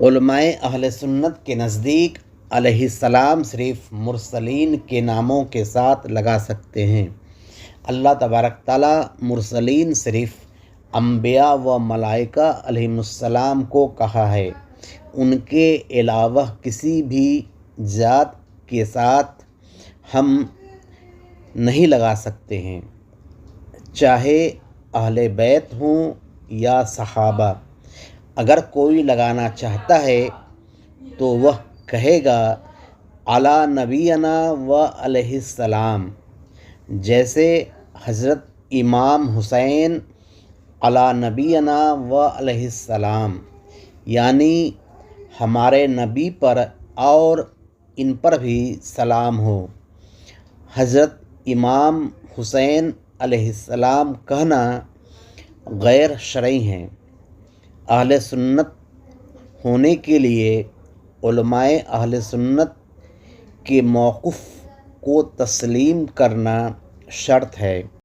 علماء اہل سنت کے نزدیک علیہ السلام صرف مرسلین کے ناموں کے ساتھ لگا سکتے ہیں۔ اللہ تبارک تعالیٰ مرسلین صرف انبیاء و ملائکہ علیہم السلام کو کہا ہے، ان کے علاوہ کسی بھی ذات کے ساتھ ہم نہیں لگا سکتے ہیں، چاہے اہل بیت ہوں یا صحابہ۔ اگر کوئی لگانا چاہتا ہے تو وہ کہے گا علی نبینا و علیہ السلام، جیسے حضرت امام حسین علی نبینا و علیہ السلام، یعنی ہمارے نبی پر اور ان پر بھی سلام ہو۔ حضرت امام حسین علیہ السلام کہنا غیر شرعی ہیں۔ اہل سنت ہونے کے لیے علماء اہل سنت کے موقف کو تسلیم کرنا شرط ہے۔